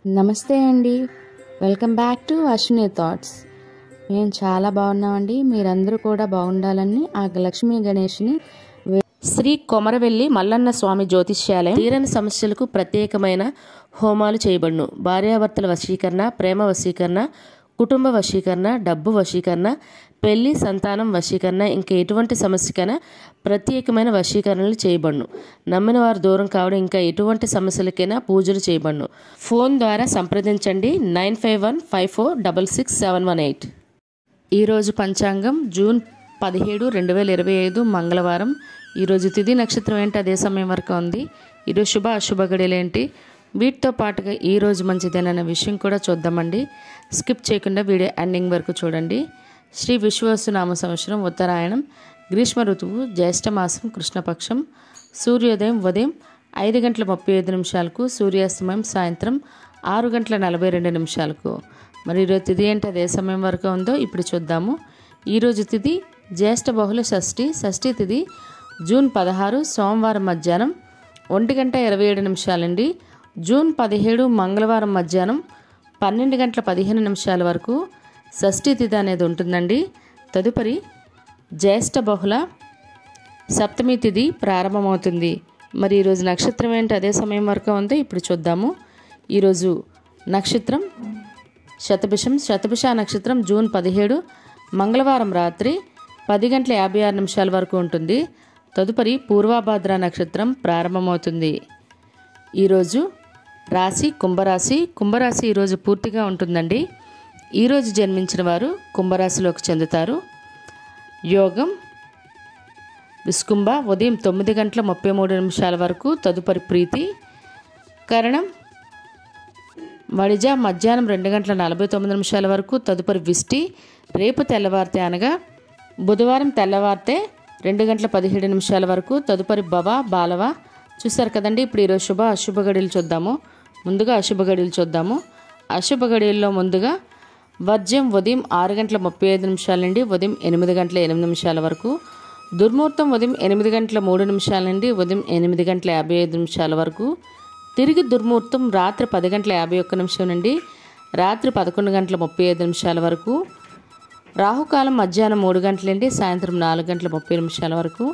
నమస్తే అండి. Welcome back to Ashwini thoughts. మేము చాలా బాగున్నామండి. మీరందరూ కూడా బాగుండాలని ఆ లక్ష్మీ గణేష్ని శ్రీ కొమరవెల్లి మల్లన్న స్వామి జ్యోతిష్యాలయం తీరని సమస్యలకు ప్రత్యేకమైన హోమాలు చేయబడును. భార్యాభర్తల వశీకరణ, ప్రేమ వశీకరణ, కుటుంబ వశీకరణ, డబ్బు వశీకరణ, పెళ్లి, సంతానం వశీకరణ, ఇంకా ఎటువంటి సమస్యకైనా ప్రత్యేకమైన వశీకరణలు చేయబడును. నమ్మిన వారు దూరం కావడం, ఇంకా ఎటువంటి సమస్యలకైనా పూజలు చేయబడును. ఫోన్ ద్వారా సంప్రదించండి 9515466718. ఈరోజు పంచాంగం జూన్ 17, 2025 మంగళవారం. ఈరోజు తిథి నక్షత్రం ఏంటి, అదే సమయం వరకు ఉంది. ఈరోజు శుభ అశుభ గడియలు ఏంటి, వీటితో పాటుగా ఈరోజు మంచిదేనన్న విషయం కూడా చూద్దామండి. స్కిప్ చేయకుండా వీడియో ఎండింగ్ వరకు చూడండి. శ్రీ విశ్వావసు సంవత్సరం ఉత్తరాయణం, గ్రీష్మ ఋతువు, జ్యేష్ఠమాసం, కృష్ణపక్షం. సూర్యోదయం ఉదయం 5:35 సూర్యాస్తమయం సాయంత్రం 6:42. మరి ఈరోజు తిథి ఏంటి, అదే సమయం వరకు ఉందో ఇప్పుడు చూద్దాము. ఈరోజు తిథి జ్యేష్ఠ బహుళ షష్ఠి. షష్ఠి తిథి జూన్ 16 సోమవారం మధ్యాహ్నం 1:27 జూన్ 17 మంగళవారం మధ్యాహ్నం 12:15 వరకు షష్ఠి తిథి అనేది ఉంటుందండి. తదుపరి జ్యేష్ఠ బహుళ సప్తమి తిథి ప్రారంభమవుతుంది. మరి ఈరోజు నక్షత్రం ఏంటి, అదే సమయం వరకు ఉందో ఇప్పుడు చూద్దాము. ఈరోజు నక్షత్రం శతభిషం. శతభిష నక్షత్రం జూన్ 17 మంగళవారం రాత్రి 10:56 వరకు ఉంటుంది. తదుపరి పూర్వభాద్ర నక్షత్రం ప్రారంభమవుతుంది. ఈరోజు రాశి కుంభరాశి. కుంభరాశి ఈరోజు పూర్తిగా ఉంటుందండి. ఈరోజు జన్మించిన వారు కుంభరాశిలోకి చెందుతారు. యోగం విస్కుంభ ఉదయం 9:33 వరకు. తదుపరి ప్రీతి. కరణం వడిజ మధ్యాహ్నం 2:49 వరకు. తదుపరి విష్టి. రేపు తెల్లవారితే అనగా బుధవారం తెల్లవారితే 2:17 వరకు. తదుపరి భవ బాలవ. చూస్తారు కదండి. ఇప్పుడు ఈరోజు శుభ అశుభ గడియలు చూద్దాము. ముందుగా అశుభ గడియలు చూద్దాము. అశుభ గడియల్లో ముందుగా వర్జ్యం ఉదయం 6:35 నుండి ఉదయం 8:08 వరకు. దుర్ముహూర్తం ఉదయం 8:03 నుండి ఉదయం 8:55 వరకు. తిరిగి దుర్ముహూర్తం రాత్రి 10:51 నుండి రాత్రి 11:35 వరకు. రాహుకాలం మధ్యాహ్నం 3 గంటల నుండి సాయంత్రం 4:30 వరకు.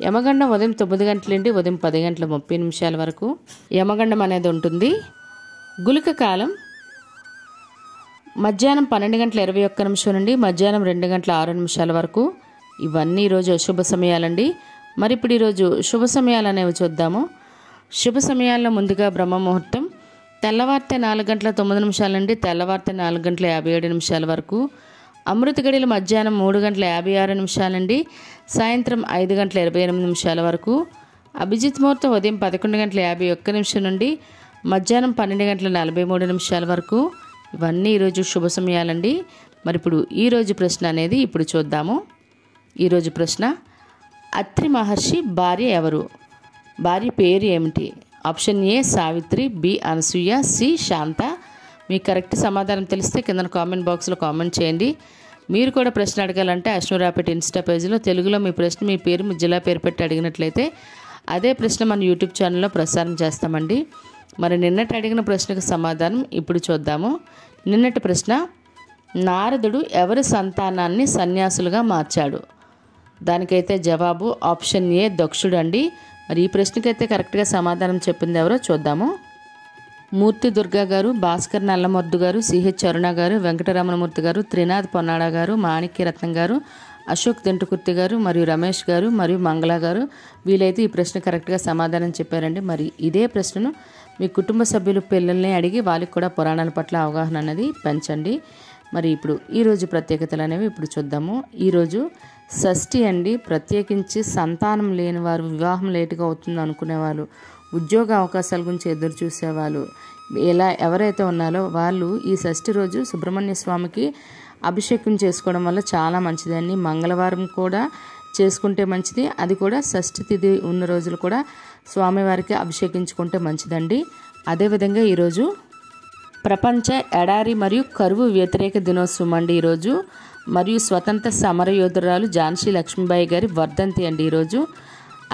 యమగండం ఉదయం 9 గంటల నుండి ఉదయం 10:30 వరకు యమగండం అనేది ఉంటుంది. గుళిక కాలం మధ్యాహ్నం 12:21 నుండి మధ్యాహ్నం 2:06 వరకు. ఇవన్నీ ఈరోజు అశుభ సమయాలండి. మరి ఇప్పుడు ఈరోజు శుభ సమయాలు అనేవి చూద్దాము. శుభ సమయాల్లో ముందుగా బ్రహ్మ ముహూర్తం తెల్లవారితే 4:09 నుండి తెల్లవారితే 4:57 వరకు. అమృత గడియలు మధ్యాహ్నం 3:56 నుండి సాయంత్రం 5:28 వరకు. అభిజిత్ ముహూర్తం ఉదయం 11:51 నుండి మధ్యాహ్నం 12:43 వరకు. ఇవన్నీ ఈరోజు శుభ సమయాలండి. మరి ఇప్పుడు ఈరోజు ప్రశ్న అనేది ఇప్పుడు చూద్దాము. ఈరోజు ప్రశ్న, అత్రి మహర్షి భార్య ఎవరు? భార్య పేరు ఏమిటి? Option A Savitri, B Anasuya, C Shanta. మీకు కరెక్ట్ సమాధానం తెలిస్తే కింద కామెంట్ బాక్స్లో కామెంట్ చేయండి. మీరు కూడా ప్రశ్న అడగాలంటే అశ్వినిరాపేట ఇన్స్టా పేజ్లో తెలుగులో మీ ప్రశ్న, మీ పేరు, మీ జిల్లా పేరు పెట్టి అడిగినట్లయితే అదే ప్రశ్న మన యూట్యూబ్ ఛానల్లో ప్రసారం చేస్తామండి. మరి నిన్నటి అడిగిన ప్రశ్నకు సమాధానం ఇప్పుడు చూద్దాము. నిన్నటి ప్రశ్న, నారదుడు ఎవరి సంతానాన్ని సన్యాసులుగా మార్చాడు? దానికైతే జవాబు ఆప్షన్ ఏ దక్షుడు అండి. మరి ఈ ప్రశ్నకైతే కరెక్ట్గా సమాధానం చెప్పింది ఎవరో చూద్దాము. మూర్తి దుర్గా గారు, భాస్కర్ నల్లమొద్దు గారు, సిహెచ్ అరుణ గారు, వెంకటరమణమూర్తి గారు, త్రినాథ్ పొన్నాడ గారు, మాణిక్యరత్నం గారు, అశోక్ దెంటుకుర్తి గారు మరియు రమేష్ గారు మరియు మంగళ గారు. వీలైతే ఈ ప్రశ్న కరెక్ట్గా సమాధానం చెప్పారండి. మరి ఇదే ప్రశ్నను మీ కుటుంబ సభ్యులు పిల్లల్ని అడిగి వాళ్ళకి కూడా పురాణాల పట్ల అవగాహన అనేది పెంచండి. మరి ఇప్పుడు ఈరోజు ప్రత్యేకతలు అనేవి ఇప్పుడు చూద్దాము. ఈరోజు షష్ఠి అండి. ప్రత్యేకించి సంతానం లేని వారు, వివాహం లేటుగా అవుతుంది అనుకునేవాళ్ళు, ఉద్యోగ అవకాశాల గురించి ఎదురు చూసేవాళ్ళు, ఎవరైతే ఉన్నారో వాళ్ళు ఈ షష్ఠి రోజు సుబ్రహ్మణ్య స్వామికి అభిషేకం చేసుకోవడం వల్ల చాలా మంచిదండి. మంగళవారం కూడా చేసుకుంటే మంచిది. అది కూడా షష్ఠి తిథి ఉన్న రోజులు కూడా స్వామివారికి అభిషేకించుకుంటే మంచిదండి. అదేవిధంగా ఈరోజు ప్రపంచ ఎడారి మరియు కరువు వ్యతిరేక దినోత్సవం అండి ఈరోజు. మరియు స్వతంత్ర సమరయోధురాలు ఝాన్సీ లక్ష్మీబాయి గారి వర్ధంతి అండి ఈరోజు.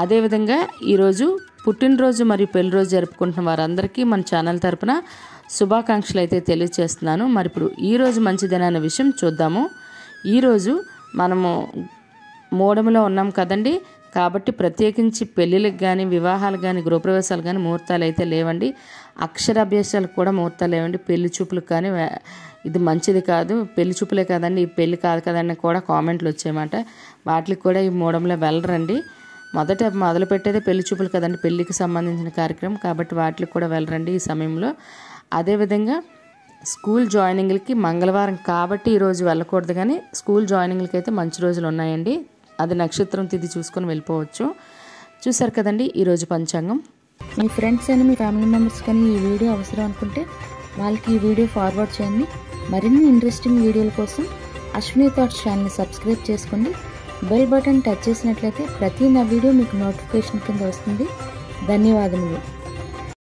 అదేవిధంగా ఈరోజు పుట్టినరోజు మరియు పెళ్లి రోజు జరుపుకుంటున్న వారందరికీ మన ఛానల్ తరపున శుభాకాంక్షలు అయితే తెలియజేస్తున్నాను. మరి ఇప్పుడు ఈరోజు మంచిదనే విషయం చూద్దాము. ఈరోజు మనము మూఢములో ఉన్నాం కదండి, కాబట్టి ప్రత్యేకించి పెళ్ళిళ్ళకి కానీ, వివాహాలు కానీ, గృహప్రవేశాలు కానీ ముహూర్తాలు అయితే లేవండి. అక్షరాభ్యాసాలకు కూడా ముహూర్తాలు లేవండి. పెళ్లి చూపులకు కానీ ఇది మంచిది కాదు, పెళ్లి చూపులే కదండి, ఈ పెళ్లి కాదు కదండి కూడా కామెంట్లు వచ్చాయన్నమాట. వాటికి కూడా ఈ మూఢంలో వెళ్ళరండి. మొదలు పెట్టేదే పెళ్లి చూపులు కదండి, పెళ్లికి సంబంధించిన కార్యక్రమం, కాబట్టి వాటికి కూడా వెళ్ళరండి ఈ సమయంలో. అదేవిధంగా స్కూల్ జాయినింగ్లకి మంగళవారం కాబట్టి ఈరోజు వెళ్ళకూడదు, కానీ స్కూల్ జాయినింగ్లకి అయితే మంచి రోజులు ఉన్నాయండి. అది నక్షత్రం తిథి చూసుకొని వెళ్ళిపోవచ్చు. చూసారు కదండి ఈరోజు పంచాంగం. మీ ఫ్రెండ్స్ అని, మీ ఫ్యామిలీ మెంబర్స్ కానీ ఈ వీడియో అవసరం అనుకుంటే వాళ్ళకి ఈ వీడియో ఫార్వర్డ్ చేయండి. మరిన్ని ఇంట్రెస్టింగ్ వీడియోల కోసం అశ్విని థాట్స్ ఛానల్ని సబ్స్క్రైబ్ చేసుకోండి. బెల్ బటన్ టచ్ చేసినట్లయితే ప్రతి నా వీడియో మీకు నోటిఫికేషన్ కింద వస్తుంది. ధన్యవాదములు.